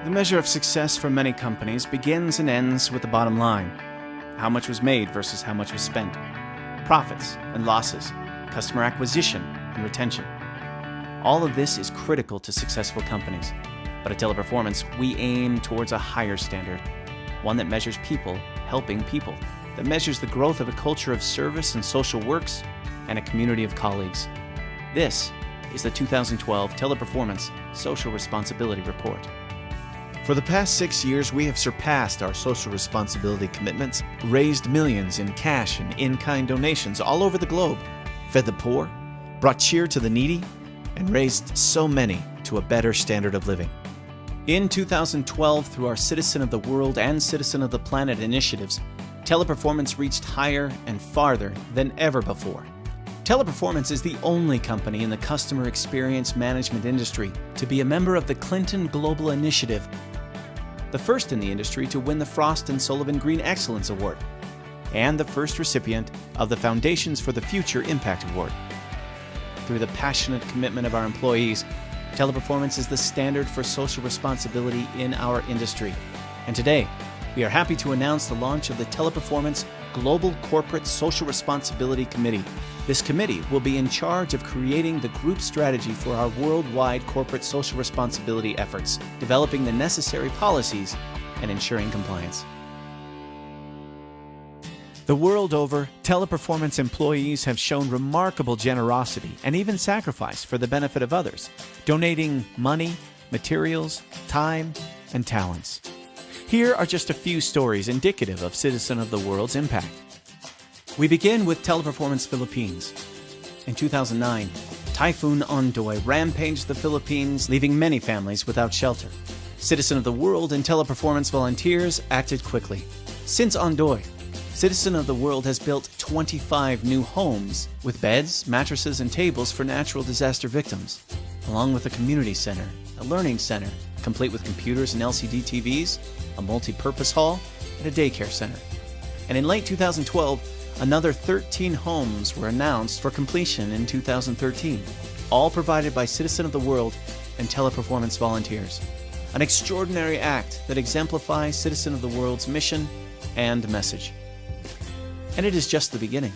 The measure of success for many companies begins and ends with the bottom line. How much was made versus how much was spent. Profits and losses, customer acquisition and retention. All of this is critical to successful companies. But at Teleperformance, we aim towards a higher standard. One that measures people helping people. That measures the growth of a culture of service and social works and a community of colleagues. This is the 2012 Teleperformance Social Responsibility Report. For the past 6 years, we have surpassed our social responsibility commitments, raised millions in cash and in-kind donations all over the globe, fed the poor, brought cheer to the needy, and raised so many to a better standard of living. In 2012, through our Citizen of the World and Citizen of the Planet initiatives, Teleperformance reached higher and farther than ever before. Teleperformance is the only company in the customer experience management industry to be a member of the Clinton Global Initiative, the first in the industry to win the Frost & Sullivan Green Excellence Award, and the first recipient of the Foundations for the Future Impact Award. Through the passionate commitment of our employees, Teleperformance is the standard for social responsibility in our industry. And today, we are happy to announce the launch of the Teleperformance Global Corporate Social Responsibility Committee. This committee will be in charge of creating the group strategy for our worldwide corporate social responsibility efforts, developing the necessary policies, and ensuring compliance. The world over, Teleperformance employees have shown remarkable generosity and even sacrifice for the benefit of others, donating money, materials, time, and talents. Here are just a few stories indicative of Citizen of the World's impact. We begin with Teleperformance Philippines. In 2009, Typhoon Ondoy rampaged the Philippines, leaving many families without shelter. Citizen of the World and Teleperformance volunteers acted quickly. Since Ondoy, Citizen of the World has built 25 new homes with beds, mattresses, and tables for natural disaster victims, along with a community center, a learning center, complete with computers and LCD TVs, a multi-purpose hall, and a daycare center. And in late 2012, another 13 homes were announced for completion in 2013, all provided by Citizen of the World and Teleperformance volunteers. An extraordinary act that exemplifies Citizen of the World's mission and message. And it is just the beginning.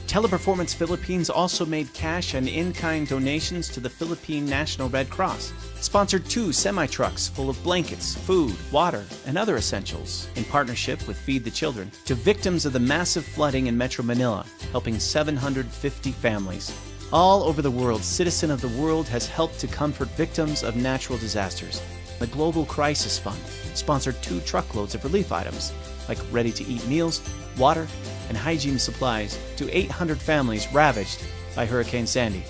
Teleperformance Philippines also made cash and in-kind donations to the Philippine National Red Cross, sponsored 2 semi-trucks full of blankets, food, water, and other essentials in partnership with Feed the Children to victims of the massive flooding in Metro Manila, helping 750 families. All over the world, Citizen of the World has helped to comfort victims of natural disasters. The Global Crisis Fund sponsored 2 truckloads of relief items, like ready-to-eat meals, water, and hygiene supplies to 800 families ravaged by Hurricane Sandy.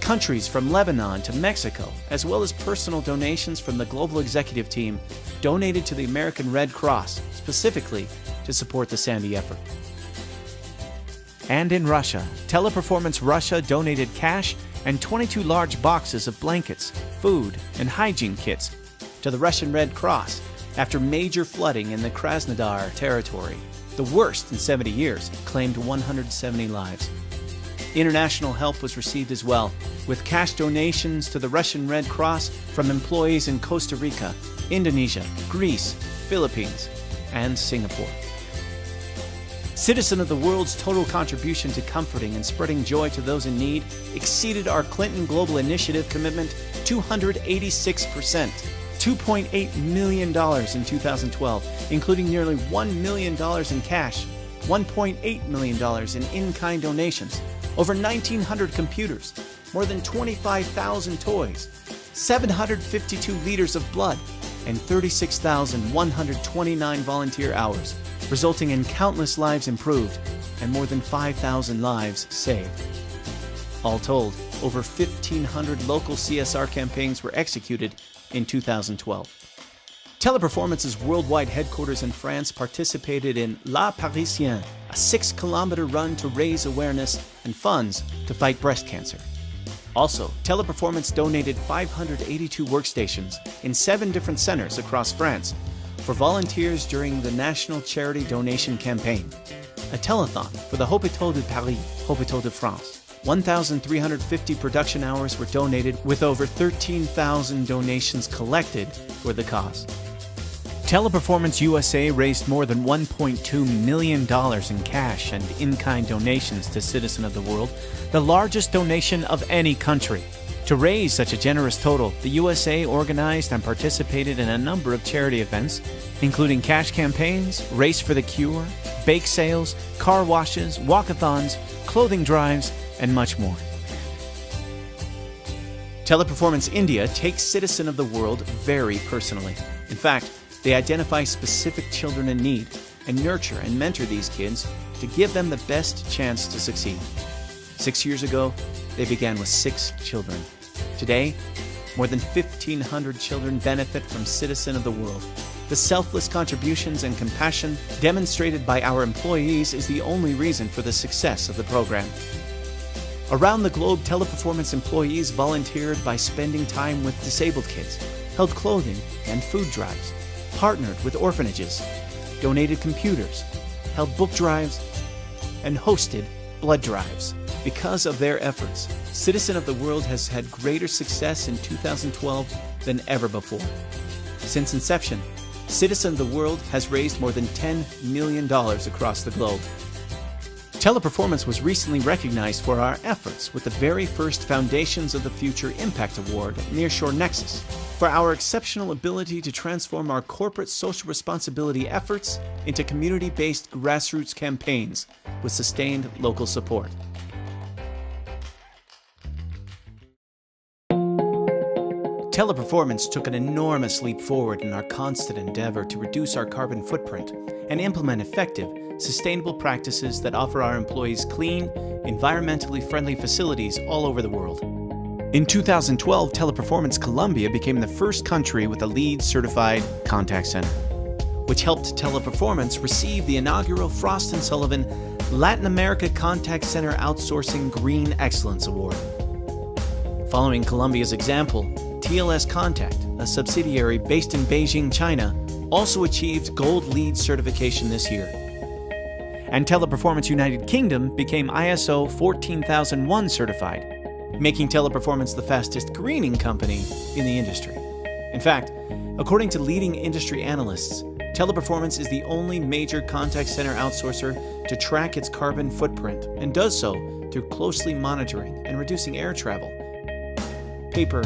Countries from Lebanon to Mexico, as well as personal donations from the global executive team, donated to the American Red Cross, specifically to support the Sandy effort. And in Russia, Teleperformance Russia donated cash and 22 large boxes of blankets, food, and hygiene kits to the Russian Red Cross after major flooding in the Krasnodar territory. The worst in 70 years, claimed 170 lives. International help was received as well, with cash donations to the Russian Red Cross from employees in Costa Rica, Indonesia, Greece, Philippines, and Singapore. Citizen of the World's total contribution to comforting and spreading joy to those in need exceeded our Clinton Global Initiative commitment 286%. $2.8 million in 2012, including nearly $1 million in cash, $1.8 million in in-kind donations, over 1,900 computers, more than 25,000 toys, 752 liters of blood, and 36,129 volunteer hours, resulting in countless lives improved and more than 5,000 lives saved. All told, over 1,500 local CSR campaigns were executed in 2012. Teleperformance's worldwide headquarters in France participated in La Parisienne, a 6-kilometer run to raise awareness and funds to fight breast cancer. Also, Teleperformance donated 582 workstations in 7 different centers across France for volunteers during the National Charity Donation Campaign, a telethon for the Hôpitaux de Paris, Hôpitaux de France, 1,350 production hours were donated, with over 13,000 donations collected for the cause. Teleperformance USA raised more than $1.2 million in cash and in-kind donations to Citizen of the World, the largest donation of any country. To raise such a generous total, the USA organized and participated in a number of charity events, including cash campaigns, Race for the Cure, bake sales, car washes, walkathons, clothing drives, and much more. Teleperformance India takes Citizen of the World very personally. In fact, they identify specific children in need and nurture and mentor these kids to give them the best chance to succeed. 6 years ago, they began with 6 children. Today, more than 1,500 children benefit from Citizen of the World. The selfless contributions and compassion demonstrated by our employees is the only reason for the success of the program. Around the globe, Teleperformance employees volunteered by spending time with disabled kids, held clothing and food drives, partnered with orphanages, donated computers, held book drives, and hosted blood drives. Because of their efforts, Citizen of the World has had greater success in 2012 than ever before. Since inception, Citizen of the World has raised more than $10 million across the globe. Teleperformance was recently recognized for our efforts with the very first Foundations of the Future Impact Award at Nearshore Nexus for our exceptional ability to transform our corporate social responsibility efforts into community-based grassroots campaigns with sustained local support. Teleperformance took an enormous leap forward in our constant endeavor to reduce our carbon footprint and implement effective, sustainable practices that offer our employees clean, environmentally friendly facilities all over the world. In 2012, Teleperformance Colombia became the first country with a LEED certified contact center, which helped Teleperformance receive the inaugural Frost & Sullivan Latin America Contact Center Outsourcing Green Excellence Award. Following Colombia's example, TLS Contact, a subsidiary based in Beijing, China, also achieved Gold LEED certification this year. And Teleperformance United Kingdom became ISO 14001 certified, making Teleperformance the fastest greening company in the industry. In fact, according to leading industry analysts, Teleperformance is the only major contact center outsourcer to track its carbon footprint and does so through closely monitoring and reducing air travel, paper,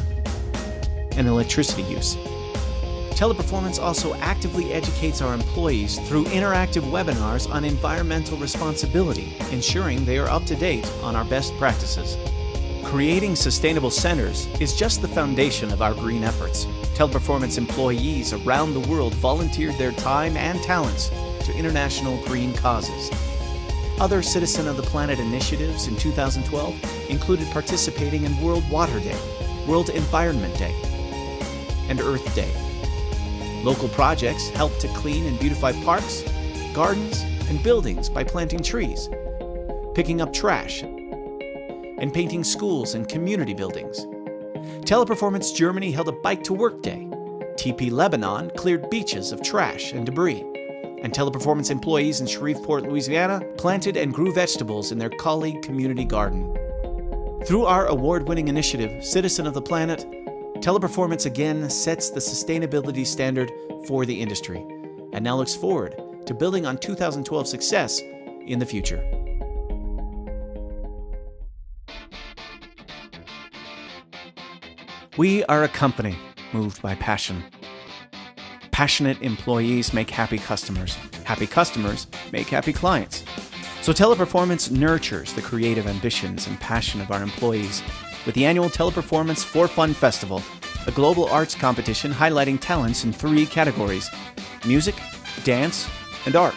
and electricity use. Teleperformance also actively educates our employees through interactive webinars on environmental responsibility, ensuring they are up to date on our best practices. Creating sustainable centers is just the foundation of our green efforts. Teleperformance employees around the world volunteered their time and talents to international green causes. Other Citizen of the Planet initiatives in 2012 included participating in World Water Day, World Environment Day, and Earth Day. Local projects help to clean and beautify parks, gardens, and buildings by planting trees, picking up trash, and painting schools and community buildings. Teleperformance Germany held a Bike to Work Day. TP Lebanon cleared beaches of trash and debris. And Teleperformance employees in Shreveport, Louisiana, planted and grew vegetables in their colleague community garden. Through our award-winning initiative, Citizen of the Planet, Teleperformance again sets the sustainability standard for the industry and now looks forward to building on 2012 success in the future. We are a company moved by passion. Passionate employees make happy customers. Happy customers make happy clients. So Teleperformance nurtures the creative ambitions and passion of our employees with the annual Teleperformance For Fun Festival, a global arts competition highlighting talents in 3 categories: music, dance, and art.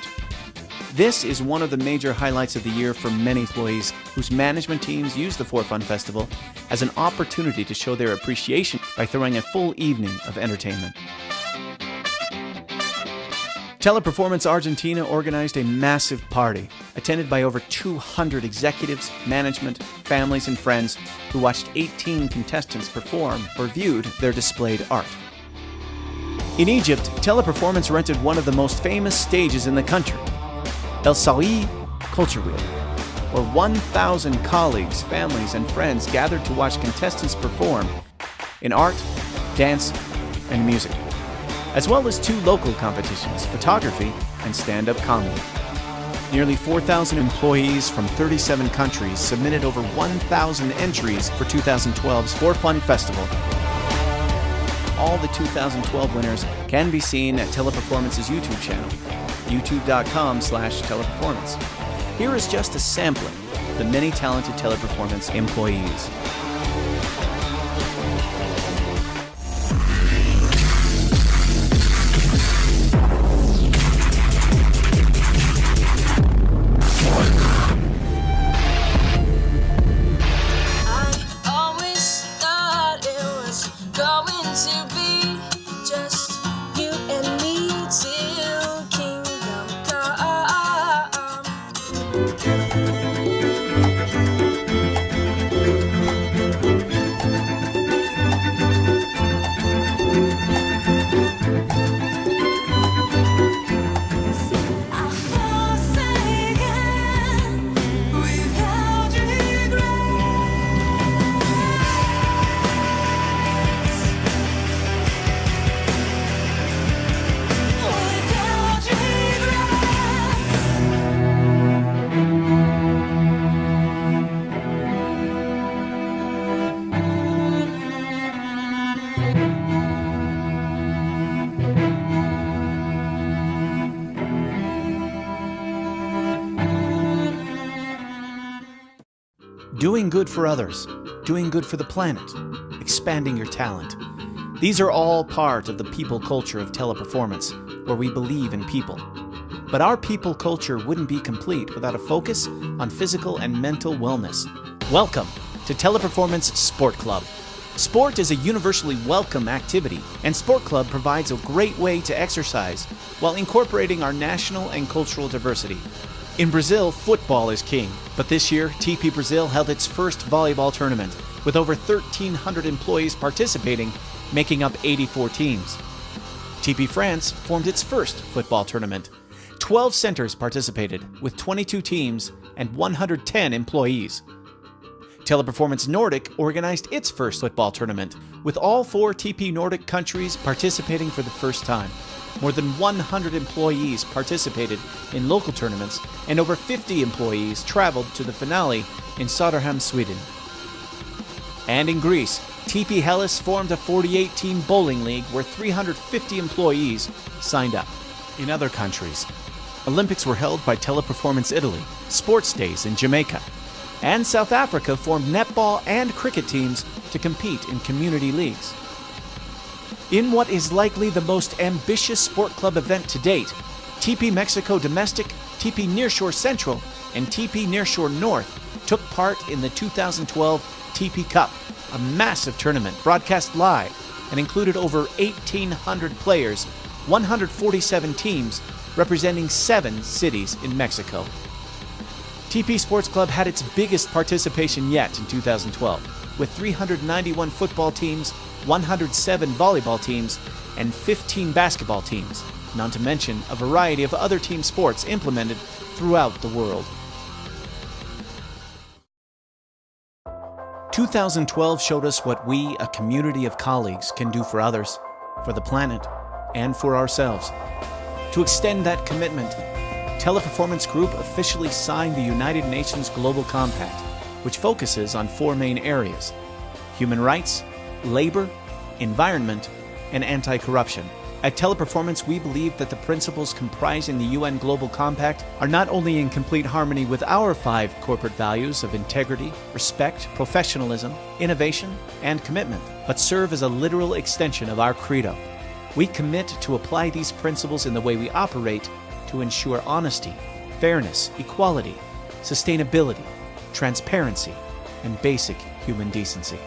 This is one of the major highlights of the year for many employees whose management teams use the For Fun Festival as an opportunity to show their appreciation by throwing a full evening of entertainment. Teleperformance Argentina organized a massive party, attended by over 200 executives, management, families, and friends who watched 18 contestants perform or viewed their displayed art. In Egypt, Teleperformance rented one of the most famous stages in the country, El Sawi Culture Wheel. where 1,000 colleagues, families, and friends gathered to watch contestants perform in art, dance, and music, as well as 2 local competitions, photography and stand-up comedy. Nearly 4,000 employees from 37 countries submitted over 1,000 entries for 2012's For Fun Festival. All the 2012 winners can be seen at Teleperformance's YouTube channel, youtube.com/teleperformance. Here is just a sampling of the many talented Teleperformance employees. Doing good for others, doing good for the planet, expanding your talent. These are all part of the people culture of Teleperformance, where we believe in people. But our people culture wouldn't be complete without a focus on physical and mental wellness. Welcome to Teleperformance Sport Club. Sport is a universally welcome activity, and Sport Club provides a great way to exercise while incorporating our national and cultural diversity. In Brazil, football is king, but this year, TP Brazil held its first volleyball tournament, with over 1,300 employees participating, making up 84 teams. TP France formed its first football tournament. 12 centers participated, with 22 teams and 110 employees. Teleperformance Nordic organized its first football tournament, with all 4 TP Nordic countries participating for the first time. More than 100 employees participated in local tournaments, and over 50 employees traveled to the finale in Söderhamn, Sweden. And in Greece, TP Hellas formed a 48-team bowling league where 350 employees signed up. In other countries, Olympics were held by Teleperformance Italy, Sports Days in Jamaica, and South Africa formed netball and cricket teams to compete in community leagues. In what is likely the most ambitious sport club event to date, TP Mexico Domestic, TP Nearshore Central, and TP Nearshore North took part in the 2012 TP Cup, a massive tournament broadcast live and included over 1,800 players, 147 teams, representing 7 cities in Mexico. TP Sports Club had its biggest participation yet in 2012, with 391 football teams, 107 volleyball teams, and 15 basketball teams, not to mention a variety of other team sports implemented throughout the world. 2012 showed us what we, a community of colleagues, can do for others, for the planet, and for ourselves. To extend that commitment, Teleperformance Group officially signed the United Nations Global Compact, which focuses on 4 main areas: human rights, labor, environment, and anti-corruption. At Teleperformance, we believe that the principles comprising the UN Global Compact are not only in complete harmony with our 5 corporate values of integrity, respect, professionalism, innovation, and commitment, but serve as a literal extension of our credo. We commit to apply these principles in the way we operate to ensure honesty, fairness, equality, sustainability, transparency, and basic human decency.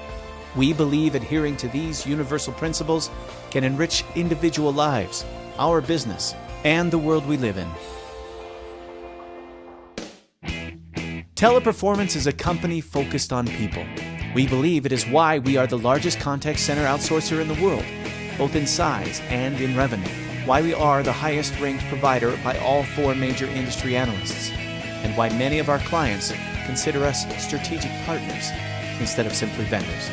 We believe adhering to these universal principles can enrich individual lives, our business, and the world we live in. Teleperformance is a company focused on people. We believe it is why we are the largest contact center outsourcer in the world, both in size and in revenue, why we are the highest ranked provider by all 4 major industry analysts, and why many of our clients consider us strategic partners instead of simply vendors.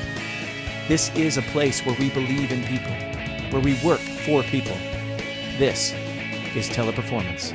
This is a place where we believe in people, where we work for people. This is Teleperformance.